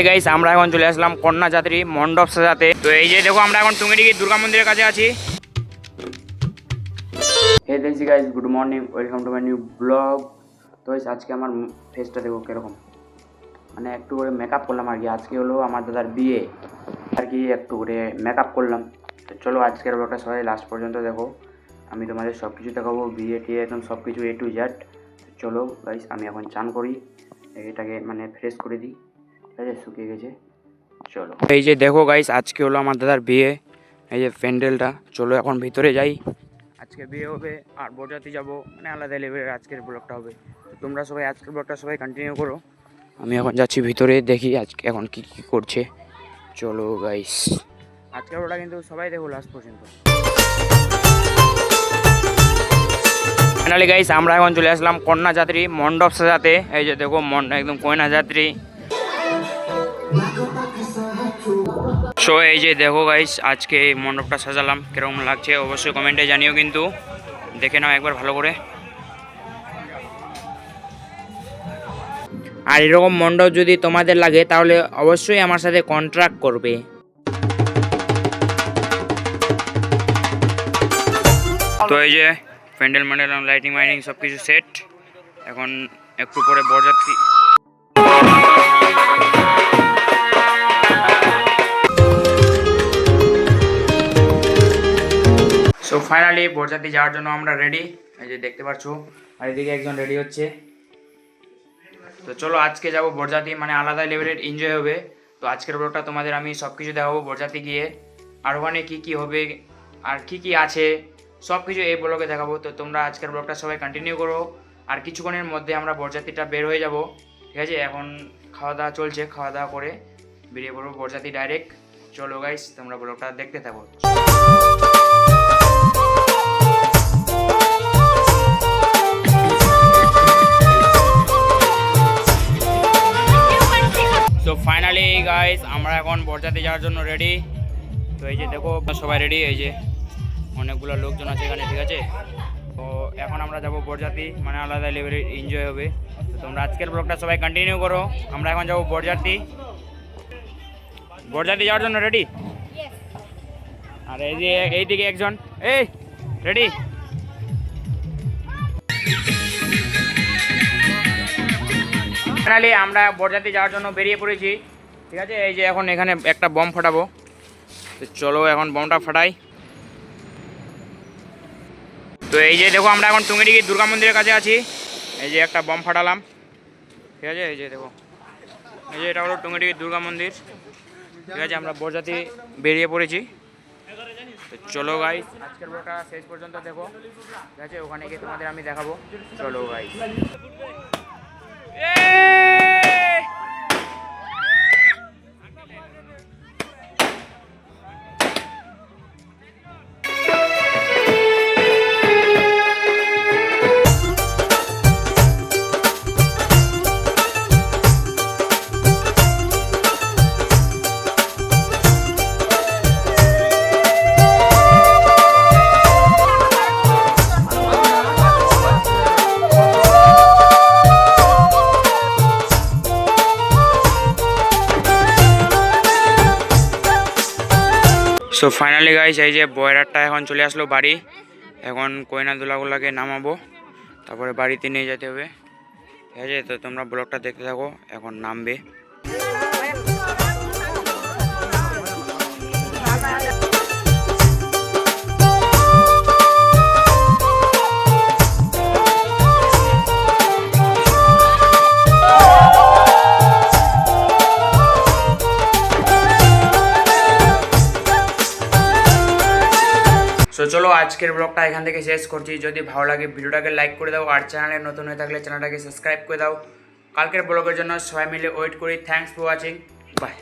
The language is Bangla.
ফাইনালি গাইস আমরা এখন চলে আসলাম কন্যা যাত্রী মণ্ডপ সাজাতে। তো এই যে দেখো আমরা এখন টুঙ্গিডিগি দুর্গা মন্দিরের কাছে আছি। হে দেখছি guys, good morning, welcome to my new blog. তো আজকে আমার ফেসটা দেখো কিরকম, মানে একটু করে মেকআপ করলাম আর কি। আজকে হলো আমার দাদার বিয়ে আর কি, একটু করে মেকআপ করলাম। তো চলো আজকের ব্লগটা সবাই লাস্ট পর্যন্ত দেখো, আমি তোমাদের সব কিছু দেখাবো, বিয়ে টিয়ে একদম সব কিছু A to Z। চলো গাইস আমি এখন চান করি, এটাকে মানে ফ্রেশ করে দিই, ঠিক আছে, শুকিয়ে গেছে। চলো এই যে দেখো গাইস, আজকে হলো আমার দাদার বিয়ে, এই যে প্যান্ডেলটা। চলো এখন ভিতরে যাই, আজকে বিয়ে হবে আর বরযাত্রী যাবো, মানে আলাদা লেভেলের আজকের ব্লগটা হবে। তো তোমরা সবাই আজকের ব্লগটা সবাই কন্টিনিউ করো। আমি এখন যাচ্ছি ভিতরে, দেখি আজকে এখন কি কি করছে। চলো গাইস আজকের ব্লগটা কিন্তু সবাই দেখো লাস্ট পর্যন্ত। ফাইনালি গাইস আমরা এখন চলে আসলাম কন্যা যাত্রী মণ্ডপ সাজাতে। এই যে দেখো একদম কন্যা যাত্রী। সো এই যে দেখো গাইস আজকে এই মণ্ডপটা সাজালাম, কিরকম লাগছে অবশ্যই কমেন্টে জানিও, কিন্তু দেখে নাও একবার ভালো করে। আর এরকম মণ্ডপ যদি তোমাদের লাগে তাহলে অবশ্যই আমার সাথে কন্ট্রাক্ট করবে। তো এই যে প্যান্ডেল ম্যান্ডেল লাইটিং মাইটিং সব কিছু সেট, এখন একটু পরে বরযাত্রী। সো ফাইনালি বরযাত্রী যাওয়ার জন্য আমরা রেডি, এই যে দেখতে পাচ্ছ, আর এদিকে একজন রেডি হচ্ছে। তো চলো আজকে যাব বরযাত্রী, মানে আলাদা লেভেলের এনজয় হবে। তো আজকের ব্লগটা তোমাদের আমি সব কিছু দেখাবো বরযাত্রী গিয়ে, আর ওখানে কী কী হবে আর কি কি আছে সব কিছু এই ব্লগে দেখাবো। তো তোমরা আজকের ব্লগটা সবাই কন্টিনিউ করো, আর কিছুক্ষণের মধ্যে আমরা বরযাত্রীটা বের হয়ে যাব, ঠিক আছে। এখন খাওয়া দাওয়া চলছে, খাওয়া দাওয়া করে বেরিয়ে পড়বো বরযাত্রী ডাইরেক্ট। চলো গাইস তোমরা ব্লগটা দেখতে থাকো। তো ফাইনালি গাইস আমরা এখন বরযাত্রী যাওয়ার জন্য রেডি। তো এই যে দেখো সবাই রেডি, এই যে অনেকগুলো লোকজন আছে এখানে, ঠিক আছে। তো এখন আমরা যাব বরযাত্রী, মানে আলাদা লেভেলের এনজয় হবে। তো তোমরা আজকের ব্লগটা সবাই কন্টিনিউ করো, আমরা এখন যাব বরযাত্রী যাওয়ার জন্য রেডি। আর এই যে এইদিকে একজন, এই রেডি। ফাইনালি আমরা বরযাত্রী যাওয়ার জন্য বেরিয়ে পড়েছি, ঠিক আছে। এই যে এখন এখানে একটা বম ফাটাবো, তো চলো এখন বমটা ফাটাই। তো এই যে দেখো আমরা এখন টুঙ্গিডিগি দুর্গা মন্দিরের কাছে আছি, এই যে একটা বম ফাটালাম, ঠিক আছে। এই যে দেখো, এই যে এটা হলো টুঙ্গিডিগি দুর্গা মন্দির, ঠিক আছে। আমরা বরযাত্রী বেরিয়ে পড়েছি। তো চলো গাইস আজকের ব্লগটা শেষ পর্যন্ত দেখো, ঠিক আছে, ওখানে গিয়ে তোমাদের আমি দেখাবো। চলো গাইস। সো ফাইনালি গাইস এই যে বয়রারটা এখন চলে আসলো বাড়ি, এখন কইনা দুলাগুলাকে নামাবো, তারপরে বাড়িতে নিয়ে যেতে হবে, ঠিক আছে। তো তোমরা ব্লগটা দেখতে থাকো, এখন নামবে। সো চলো আজকের ব্লগটা এখান থেকে শেষ করছি। যদি ভালো লাগে ভিডিওটাকে লাইক করে দাও, আর চ্যানেলে নতুন হয়ে থাকলে চ্যানেলটাকে সাবস্ক্রাইব করে দাও। কালকের ব্লগের জন্য সবাই মিলে ওয়েট করি। Thanks for watching, by.